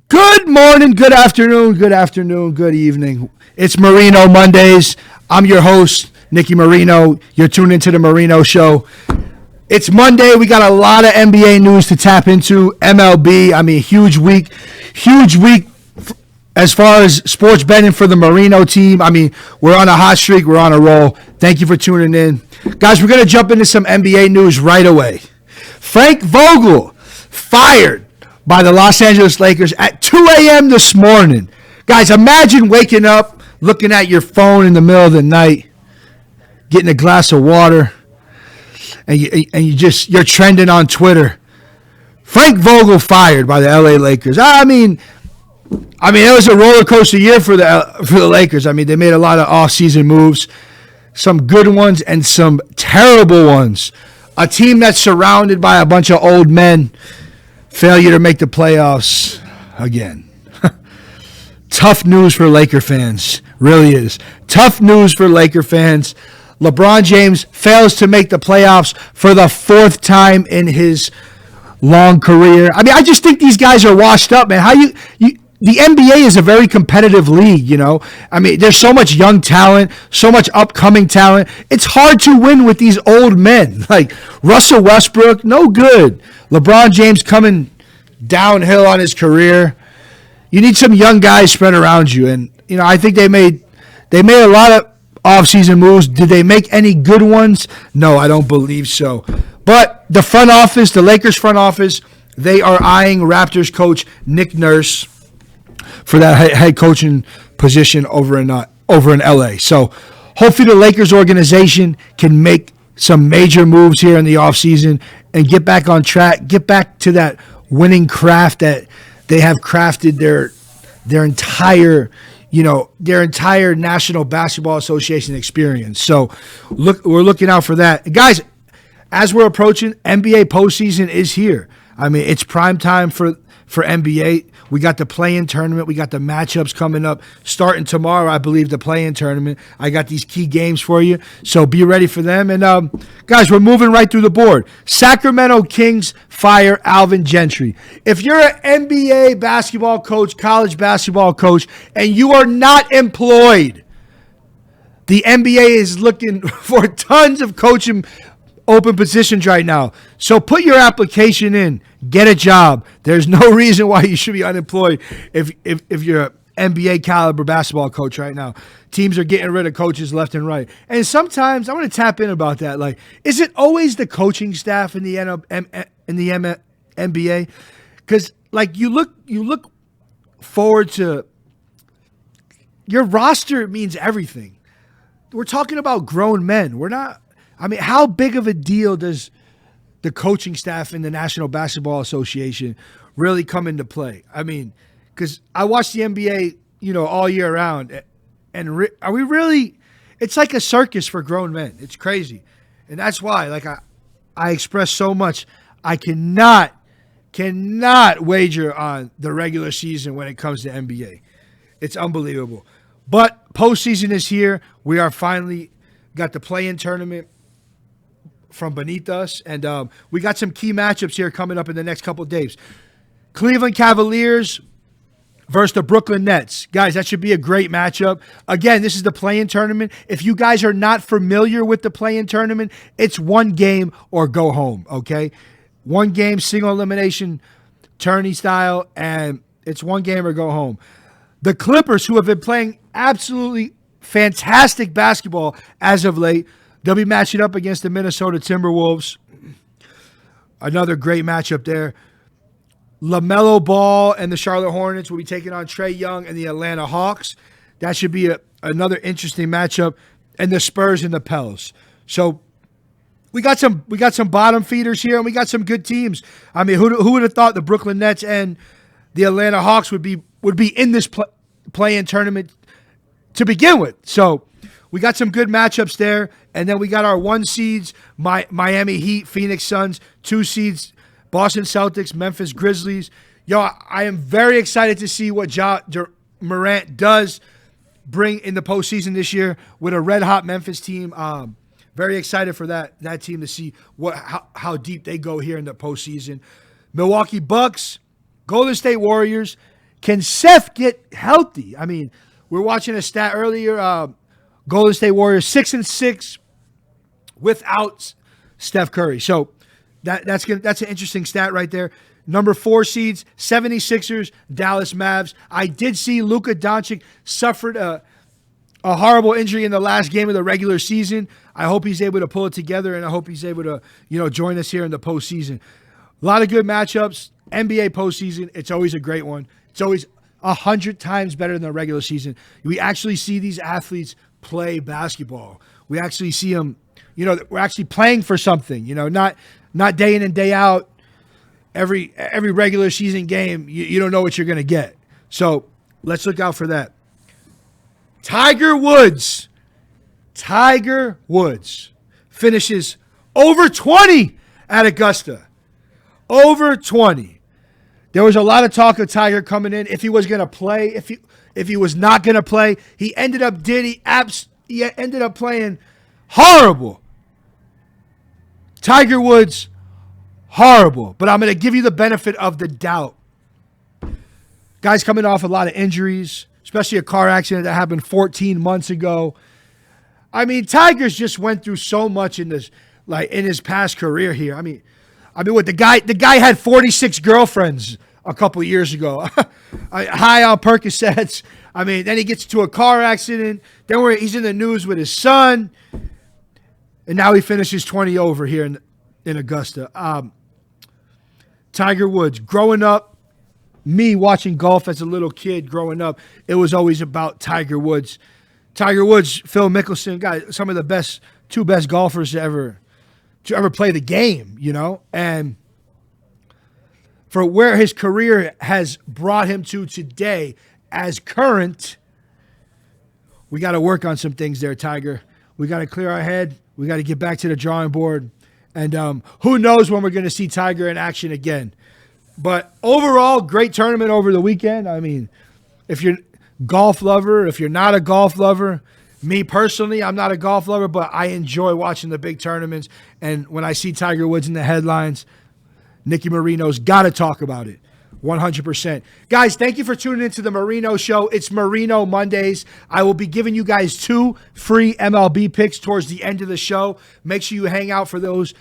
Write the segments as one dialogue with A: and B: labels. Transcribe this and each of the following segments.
A: Good morning, good afternoon, good evening. It's Marino Mondays. I'm your host, Nicky Marino. You're tuned into the Marino Show. It's Monday. We got a lot of NBA news to tap into. MLB, huge week as far as sports betting for the Marino team. We're on a hot streak. We're on a roll. Thank you for tuning in. Guys, we're going to jump into some NBA news right away. Frank Vogel fired by the Los Angeles Lakers at 2 a.m. this morning. Guys, imagine waking up, looking at your phone in the middle of the night, getting a glass of water, and you're trending on Twitter. Frank Vogel fired by the LA Lakers. It was a roller coaster year for the Lakers. They made a lot of off-season moves, some good ones and some terrible ones. A team that's surrounded by a bunch of old men. Failure to make the playoffs again. Tough news for Laker fans. Really is. Tough news for Laker fans. LeBron James fails to make the playoffs for the fourth time in his long career. I just think these guys are washed up, man. The NBA is a very competitive league, there's so much young talent, so much upcoming talent. It's hard to win with these old men. Like Russell Westbrook, no good. LeBron James coming downhill on his career. You need some young guys spread around you. And, I think they made a lot of offseason moves. Did they make any good ones? No, I don't believe so. But the front office, the Lakers front office, they are eyeing Raptors coach Nick Nurse for that head coaching position over in LA. So hopefully the Lakers organization can make some major moves here in the offseason and get back on track, get back to that winning craft that they have crafted their entire National Basketball Association experience. So we're looking out for that. Guys, as we're approaching, NBA postseason is here. It's prime time for NBA. We got the play-in tournament. We got the matchups coming up. Starting tomorrow, I believe, the play-in tournament. I got these key games for you, so be ready for them. And, guys, we're moving right through the board. Sacramento Kings fire Alvin Gentry. If you're an NBA basketball coach, college basketball coach, and you are not employed, the NBA is looking for tons of coaching open positions right now. So put your application in. Get a job. There's no reason why you should be unemployed if you're an NBA caliber basketball coach right now. Teams are getting rid of coaches left and right. And sometimes I want to tap in about that. Like, is it always the coaching staff in the NBA? Because you look forward to your roster means everything. We're talking about grown men. We're not. How big of a deal does the coaching staff in the National Basketball Association really come into play? Because I watch the NBA, all year round, and are we really? It's like a circus for grown men. It's crazy, and that's why, I express so much. I cannot wager on the regular season when it comes to NBA. It's unbelievable. But postseason is here. We are finally got the play-in tournament from beneath us, and we got some key matchups here coming up in the next couple of days. Cleveland Cavaliers versus the Brooklyn Nets. Guys, that should be a great matchup. Again, this is the play-in tournament. If you guys are not familiar with the play-in tournament, it's one game or go home, okay? One game, single elimination, tourney style, and it's one game or go home. The Clippers, who have been playing absolutely fantastic basketball as of late, they'll be matching up against the Minnesota Timberwolves. Another great matchup there. LaMelo Ball and the Charlotte Hornets will be taking on Trae Young and the Atlanta Hawks. That should be another interesting matchup. And the Spurs and the Pels. So we got some bottom feeders here, and we got some good teams. Who would have thought the Brooklyn Nets and the Atlanta Hawks would be in this play-in tournament to begin with? So we got some good matchups there. And then we got our 1 seeds, Miami Heat, Phoenix Suns, 2 seeds, Boston Celtics, Memphis Grizzlies. Yo, I am very excited to see what Morant does bring in the postseason this year with a red-hot Memphis team. Very excited for that team to see how deep they go here in the postseason. Milwaukee Bucks, Golden State Warriors. Can Seth get healthy? I mean, we were watching a stat earlier. Golden State Warriors 6-6 without Steph Curry. So that's an interesting stat right there. Number 4 seeds, 76ers, Dallas Mavs. I did see Luka Doncic suffered a horrible injury in the last game of the regular season. I hope he's able to pull it together, and I hope he's able to, join us here in the postseason. A lot of good matchups. NBA postseason, it's always a great one. It's always 100 times better than the regular season. We actually see these athletes play basketball. We actually see them, we're actually playing for something, not day in and day out. Every regular season game, you don't know what you're going to get. So let's look out for that. Tiger Woods finishes over 20 at Augusta. Over 20. There was a lot of talk of Tiger coming in, if he was going to play, if he was not going to play. He ended up playing horrible. Tiger Woods, horrible. But I'm going to give you the benefit of the doubt. Guy's coming off a lot of injuries, especially a car accident that happened 14 months ago. I mean, Tiger's just went through so much in his past career here. I mean, what the guy had 46 girlfriends a couple of years ago. High on Percocets. I mean, then he gets into a car accident. Then he's in the news with his son. And now he finishes 20 over here in Augusta. Tiger Woods, growing up, me watching golf as a little kid growing up, it was always about Tiger Woods. Tiger Woods, Phil Mickelson, got some of the two best golfers to ever play the game, and for where his career has brought him to today as current, we got to work on some things there, Tiger. We got to clear our head. We got to get back to the drawing board. And who knows when we're going to see Tiger in action again. But overall, great tournament over the weekend. I mean, if you're a golf lover, if you're not a golf lover, me personally, I'm not a golf lover, but I enjoy watching the big tournaments. And when I see Tiger Woods in the headlines, Nicky Marino's got to talk about it. 100%. Guys, thank you for tuning into the Marino Show. It's Marino Mondays. I will be giving you guys 2 free MLB picks towards the end of the show. Make sure you hang out for those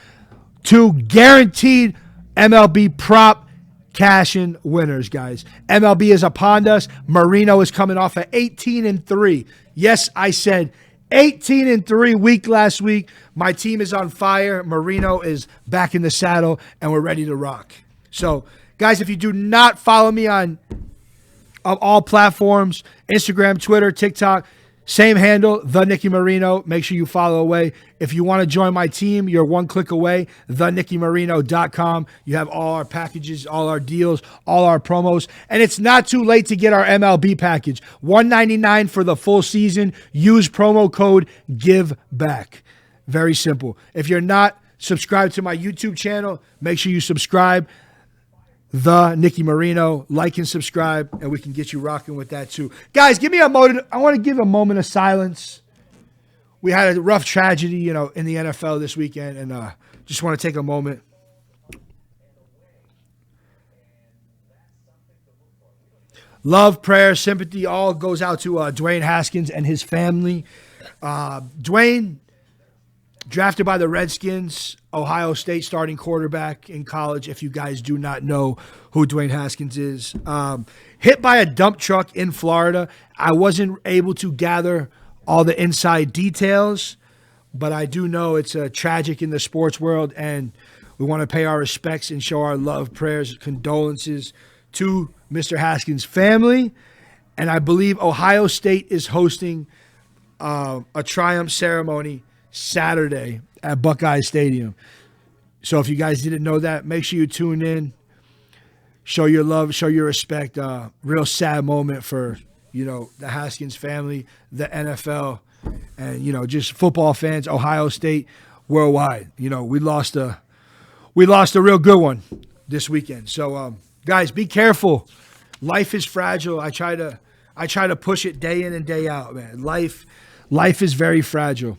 A: 2 guaranteed MLB prop cash-in winners, guys. MLB is upon us. Marino is coming off at 18-3. Yes, I said 18-3 week last week. My team is on fire. Marino is back in the saddle, and we're ready to rock. So, guys, if you do not follow me on all platforms, Instagram, Twitter, TikTok, same handle, The Nicky Marino. Make sure you follow away. If you want to join my team, you're 1 click away, thenickymarino.com. You have all our packages, all our deals, all our promos. And it's not too late to get our MLB package. $199 for the full season. Use promo code GIVEBACK. Very simple. If you're not subscribed to my YouTube channel, make sure you subscribe. The Nicky Marino, like and subscribe, and we can get you rocking with that too. Guys, give me a moment. I want to give a moment of silence. We had a rough tragedy, in the NFL this weekend, and just want to take a moment. Love, prayer, sympathy, all goes out to Dwayne Haskins and his family. Dwayne, drafted by the Redskins, Ohio State starting quarterback in college, if you guys do not know who Dwayne Haskins is. Hit by a dump truck in Florida. I wasn't able to gather all the inside details, but I do know it's tragic in the sports world, and we want to pay our respects and show our love, prayers, condolences to Mr. Haskins' family. And I believe Ohio State is hosting a triumph ceremony Saturday at Buckeye Stadium. So if you guys didn't know that, make sure you tune in. Show your love, show your respect. Real sad moment for, the Haskins family, the NFL, and just football fans, Ohio State, worldwide. We lost a real good one this weekend. So guys, be careful. Life is fragile. I try to push it day in and day out, man. Life is very fragile.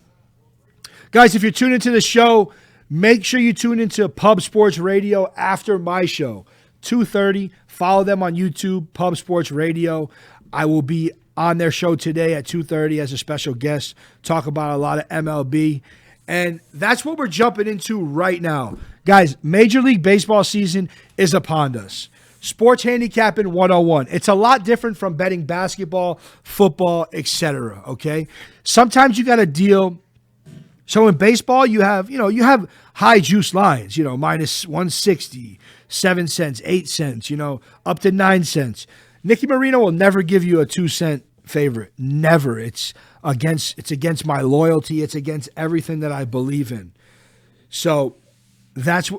A: Guys, if you're tuned into the show, make sure you tune into Pub Sports Radio after my show, 2:30. Follow them on YouTube, Pub Sports Radio. I will be on their show today at 2:30 as a special guest, talk about a lot of MLB. And that's what we're jumping into right now. Guys, Major League Baseball season is upon us. Sports Handicapping 101. It's a lot different from betting basketball, football, etc. Okay? Sometimes you got to deal. So in baseball, you have high juice lines, minus 160, 7 cents, 8 cents, up to 9 cents. Nicky Marino will never give you a 2-cent favorite. Never. It's against my loyalty. It's against everything that I believe in. So that's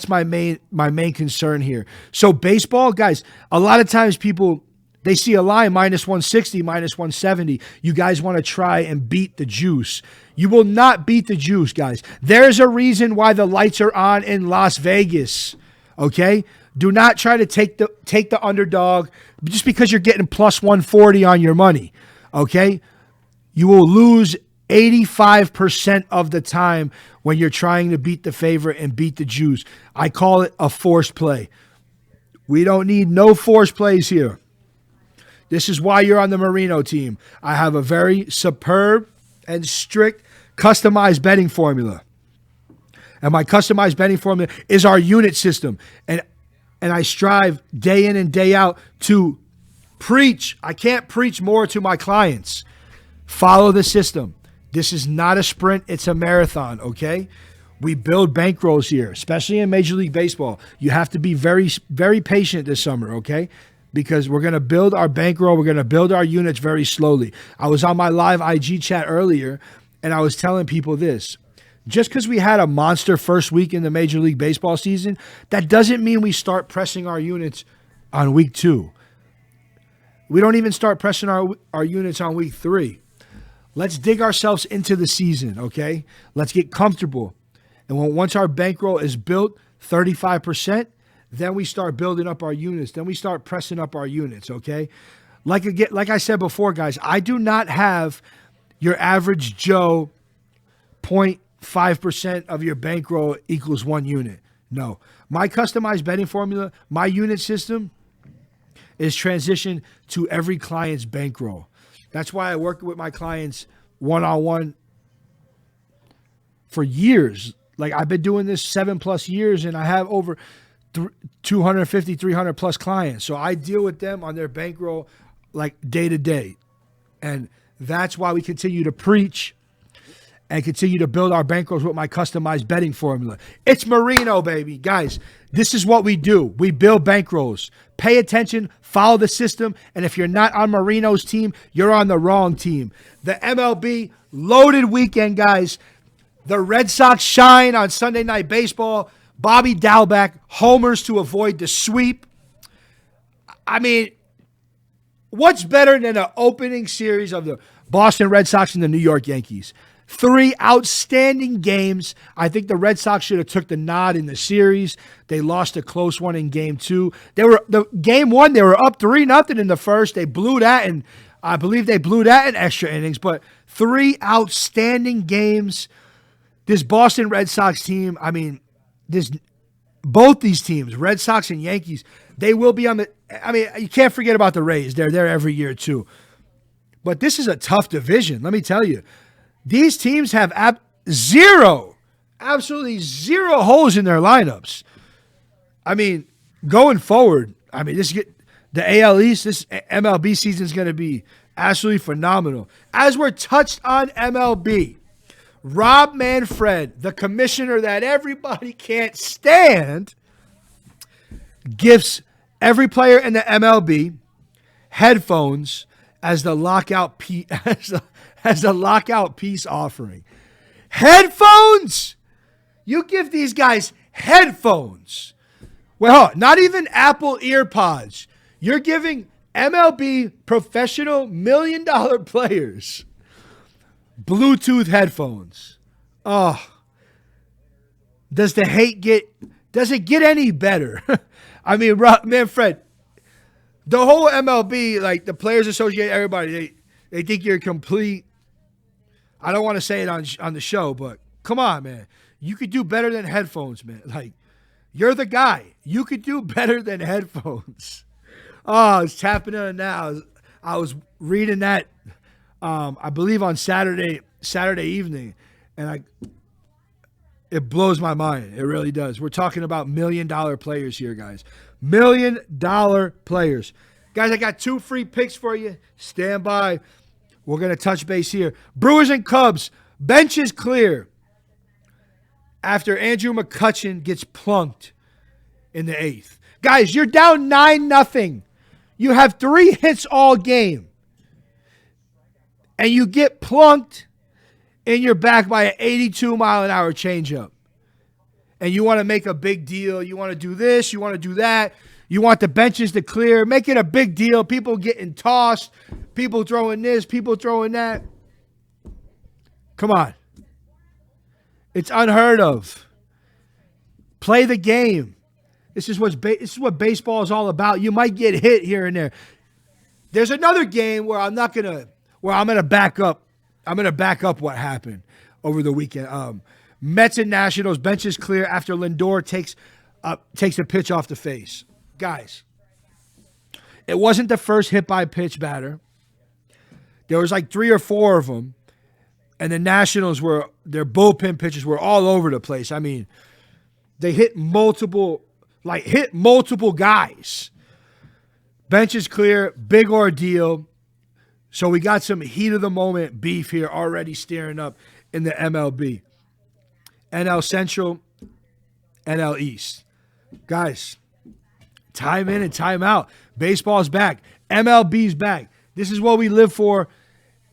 A: my main concern here. So baseball, guys, a lot of times people, they see a line minus 160, minus 170. You guys want to try and beat the juice. You will not beat the juice, guys. There's a reason why the lights are on in Las Vegas. Okay? Do not try to take the underdog just because you're getting plus 140 on your money. Okay? You will lose 85% of the time when you're trying to beat the favorite and beat the juice. I call it a forced play. We don't need no forced plays here. This is why you're on the Marino team. I have a very superb and strict customized betting formula. And my customized betting formula is our unit system. And I strive day in and day out to preach. I can't preach more to my clients. Follow the system. This is not a sprint. It's a marathon, okay? We build bankrolls here, especially in Major League Baseball. You have to be very, very patient this summer, okay? Because we're going to build our bankroll. We're going to build our units very slowly. I was on my live IG chat earlier, and I was telling people this. Just because we had a monster first week in the Major League Baseball season, that doesn't mean we start pressing our units on week 2. We don't even start pressing our units on week 3. Let's dig ourselves into the season, okay? Let's get comfortable. And once our bankroll is built 35%, then we start building up our units. Then we start pressing up our units, okay? Like I said before, guys, I do not have your average Joe 0.5% of your bankroll equals 1 unit. No. My customized betting formula, my unit system is transitioned to every client's bankroll. That's why I work with my clients one-on-one for years. Like I've been doing this 7+ years, and I have over 250, 300 plus clients. So I deal with them on their bankroll like day to day. And that's why we continue to preach and continue to build our bankrolls with my customized betting formula. It's Marino, baby. Guys, this is what we do. We build bankrolls. Pay attention, follow the system, and if you're not on Marino's team, you're on the wrong team. The MLB loaded weekend, guys. The Red Sox shine on Sunday Night Baseball. Bobby Dalbec homers to avoid the sweep. I mean, what's better than an opening series of the Boston Red Sox and the New York Yankees? 3 outstanding games. I think the Red Sox should have took the nod in the series. They lost a close one in game 2. Game 1, they were up 3-0 in the first. They blew that, and I believe they blew that in extra innings. But 3 outstanding games. This Boston Red Sox team, I mean, both these teams, Red Sox and Yankees, they will be on the. I mean, you can't forget about the Rays. They're there every year too. But this is a tough division. Let me tell you. These teams have absolutely zero holes in their lineups. I mean, going forward, the AL East, this MLB season is going to be absolutely phenomenal. As we're touched on MLB, Rob Manfred, the commissioner that everybody can't stand, gifts every player in the MLB headphones as the lockout peace offering. Headphones? You give these guys headphones. Well, not even Apple EarPods. You're giving MLB professional $1 million players Bluetooth headphones. Oh, does it get any better? I mean, man, Fred, the whole MLB, like the Players Association, everybody, they think you're complete. I don't want to say it on the show, but come on, man. You could do better than headphones, man. Like, you're the guy. You could do better than headphones. Oh, it's tapping on it now. I was reading that, I believe on Saturday evening, and it blows my mind. It really does. We're talking about $1 million players here, guys. $1 million players. Guys, I got 2 free picks for you. Stand by. We're going to touch base here. Brewers and Cubs. Bench is clear after Andrew McCutchen gets plunked in the 8th. Guys, you're down 9-0. You have 3 hits all game. And you get plunked and you're back by an 82-mile-an-hour changeup. And you want to make a big deal. You want to do this. You want to do that. You want the benches to clear. Make it a big deal. People getting tossed. People throwing this. People throwing that. Come on. It's unheard of. Play the game. This is what baseball is all about. You might get hit here and there. There's another game where I'm gonna back up. I'm gonna back up what happened over the weekend. Mets and Nationals, bench is clear after Lindor takes a pitch off the face. Guys, it wasn't the first hit by pitch batter. There was like 3 or 4 of them, and the Nationals their bullpen pitches were all over the place. I mean, they hit multiple guys. Bench is clear, big ordeal. So we got some heat of the moment beef here already stirring up in the MLB. NL Central, NL East. Guys, time in and time out. Baseball's back. MLB's back. This is what we live for,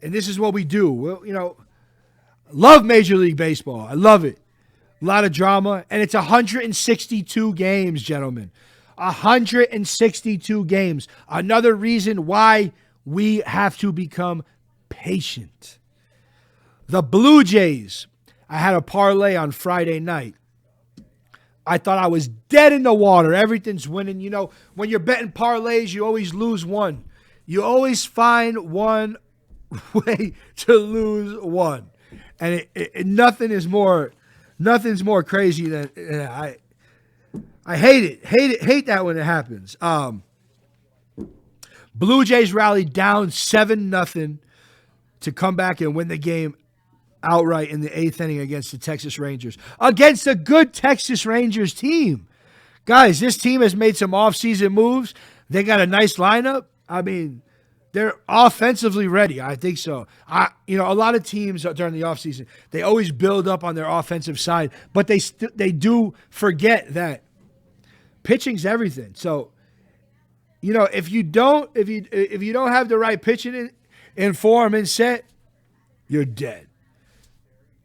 A: and this is what we do. Well, love Major League Baseball. I love it. A lot of drama, and it's 162 games, gentlemen. 162 games. Another reason why we have to become patient. The Blue Jays. I had a parlay on Friday night. I thought I was dead in the water. Everything's winning. You know, when you're betting parlays, you always lose one. You always find one way to lose one. And nothing's more crazy than I hate it. Hate that when it happens. Blue Jays rallied down 7-0 to come back and win the game outright in the 8th inning against the Texas Rangers. Against a good Texas Rangers team. Guys, this team has made some offseason moves. They got a nice lineup. I mean, they're offensively ready. I think so. A lot of teams during the offseason, they always build up on their offensive side, but they do forget that pitching's everything. So, if you don't have the right pitching in form and set, you're dead.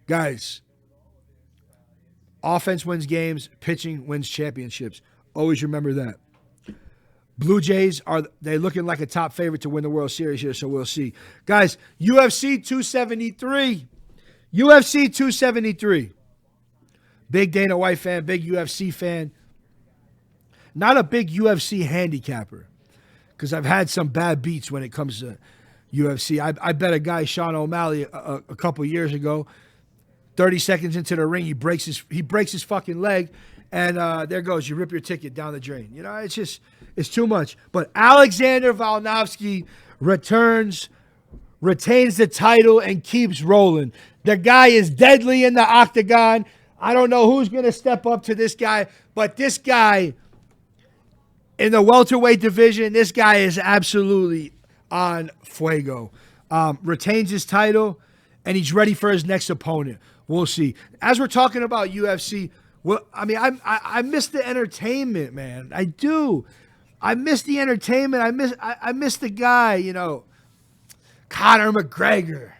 A: Guys, offense wins games, pitching wins championships. Always remember that. Blue Jays, they looking like a top favorite to win the World Series here, so we'll see. Guys, UFC 273. UFC 273. Big Dana White fan, big UFC fan. Not a big UFC handicapper, because I've had some bad beats when it comes to UFC. I bet a guy, Sean O'Malley, a couple years ago. 30 seconds into the ring, he breaks his fucking leg, and there goes. You rip your ticket down the drain. It's too much. But Alexander Volkanovski retains the title and keeps rolling. The guy is deadly in the octagon. I don't know who's going to step up to this guy, but this guy in the welterweight division, this guy is absolutely on fuego. Retains his title, and he's ready for his next opponent. We'll see. As we're talking about UFC, I miss the entertainment, man. I do. I miss the entertainment. I miss the guy, Conor McGregor.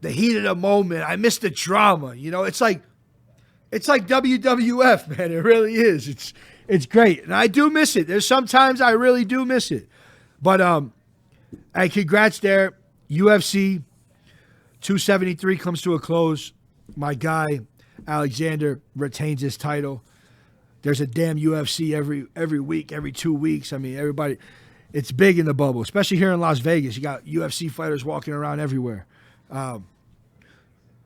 A: The heat of the moment. I miss the drama. It's like WWF, man. It really is. It's great. And I do miss it. There's sometimes I really do miss it. But hey, congrats there. UFC 273 comes to a close. My guy, Alexander, retains his title. There's a damn UFC every week, every 2 weeks. I mean, everybody, it's big in the bubble, especially here in Las Vegas. You got UFC fighters walking around everywhere.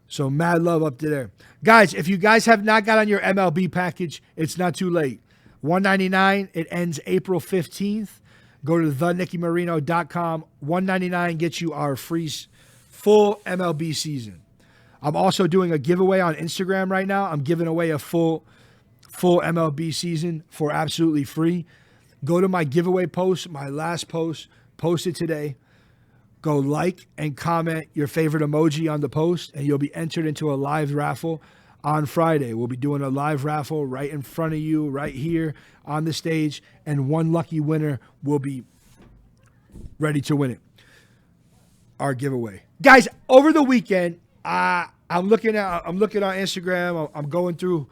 A: So mad love up to there. Guys, if you guys have not got on your MLB package, it's not too late. $199, it ends April 15th. Go to thenickymarino.com. $199 gets you our free full MLB season. I'm also doing a giveaway on Instagram right now. I'm giving away a full MLB season for absolutely free. Go to my giveaway post, my last post, posted today. Go like and comment your favorite emoji on the post, and you'll be entered into a live raffle on Friday. We'll be doing a live raffle right in front of you, right here on the stage, and one lucky winner will be ready to win it. Our giveaway. Guys, over the weekend, I'm looking on Instagram. I'm going through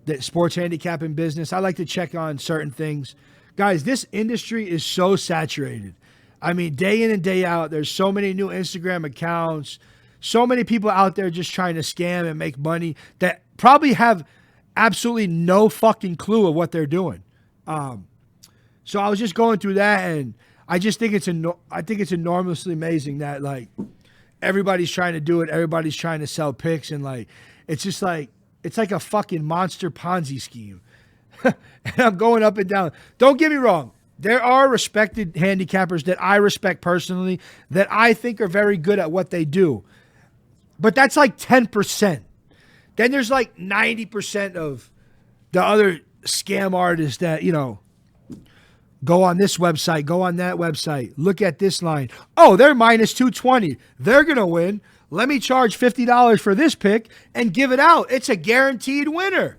A: the sports handicapping business. I like to check on certain things. Guys, this industry is so saturated. I mean, day in and day out, there's so many new Instagram accounts, so many people out there just trying to scam and make money that probably have absolutely no fucking clue of what they're doing. So I was just going through that, and I just think it's enormously amazing that like everybody's trying to do it, everybody's trying to sell picks, and like it's like a fucking monster Ponzi scheme. And I'm going up and down. Don't get me wrong. There are respected handicappers that I respect personally that I think are very good at what they do. But that's like 10%. Then there's like 90% of the other scam artists that, you know, go on this website, go on that website, look at this line. Oh, they're minus 220. They're going to win. Let me charge $50 for this pick and give it out. It's a guaranteed winner.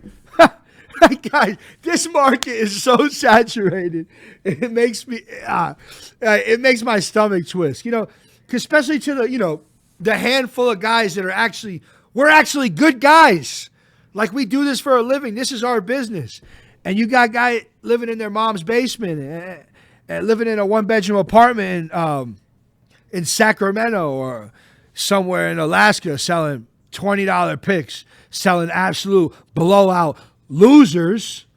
A: Guys, this market is so saturated. It makes me, it makes my stomach twist. You know, especially to the handful of guys that are we're actually good guys. Like we do this for a living. This is our business. And you got guys living in their mom's basement and living in a 1-bedroom apartment in Sacramento or somewhere in Alaska selling $20 picks, selling absolute blowout losers.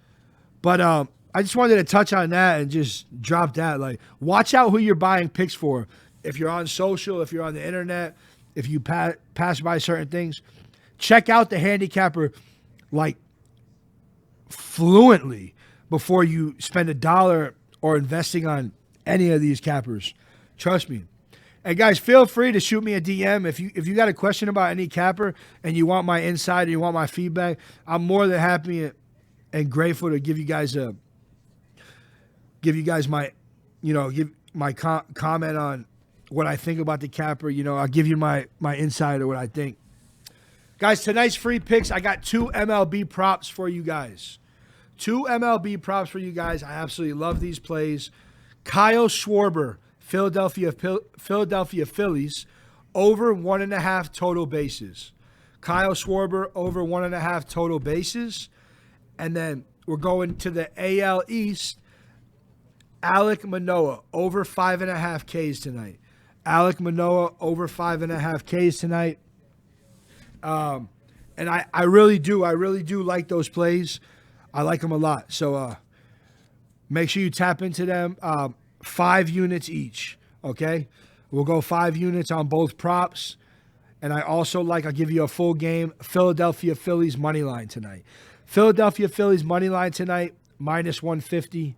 A: But I just wanted to touch on that and just drop that. Like, watch out who you're buying picks for. If you're on social, if you're on the internet, if you pass by certain things, check out the handicapper like fluently before you spend $1 or investing on any of these cappers. Trust me. And guys, feel free to shoot me a DM if you got a question about any capper and you want my insight and you want my feedback. I'm more than happy and grateful to give you guys my comment on what I think about the capper. You know, I'll give you my insight or what I think. Guys, tonight's free picks, I got 2 MLB props for you guys. 2 MLB props for you guys. I absolutely love these plays. Kyle Schwarber, Philadelphia Phillies, over 1.5 total bases. Kyle Schwarber, over 1.5 total bases. And then we're going to the AL East. Alek Manoah, over 5.5 Ks tonight. Alek Manoah, over 5.5 Ks tonight. And I really do like those plays. I like them a lot. So make sure you tap into them. 5 units each, okay? We'll go 5 units on both props. And I'll give you a full game, Philadelphia Phillies money line tonight. Philadelphia Phillies money line tonight, minus 150. You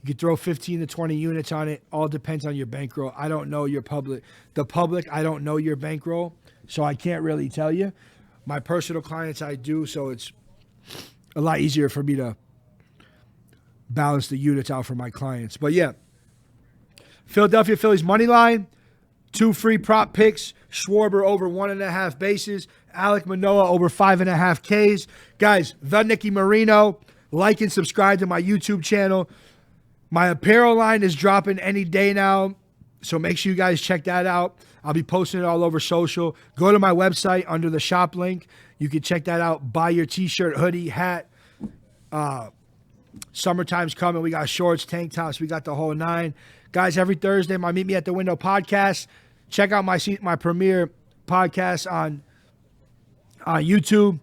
A: could throw 15 to 20 units on it. All depends on your bankroll. I don't know your public. The public, I don't know your bankroll, so I can't really tell you. My personal clients, I do, so it's a lot easier for me to balance the units out for my clients. But yeah, Philadelphia Phillies money line, 2 free prop picks. Schwarber over 1.5 bases. Alek Manoah over 5.5 Ks. Guys, the Nicky Marino. Like and subscribe to my YouTube channel. My apparel line is dropping any day now, so make sure you guys check that out. I'll be posting it all over social. Go to my website under the shop link. You can check that out. Buy your t-shirt, hoodie, hat. Summertime's coming. We got shorts, tank tops. We got the whole 9. Guys, every Thursday, my Meet Me at the Window podcast. Check out my premiere podcast on YouTube.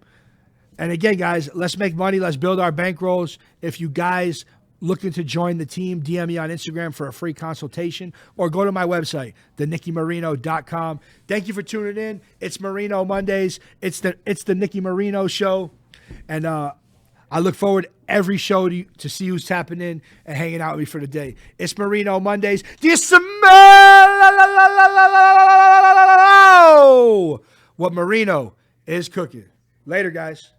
A: And again, guys, let's make money. Let's build our bankrolls. If you guys looking to join the team, DM me on Instagram for a free consultation or go to my website, thenickymarino.com. Thank you for tuning in. It's Marino Mondays. It's the Nicky Marino show. And I look forward every show to see who's tapping in and hanging out with me for the day. It's Marino Mondays. Do you smell what Marino is cooking? Later, guys.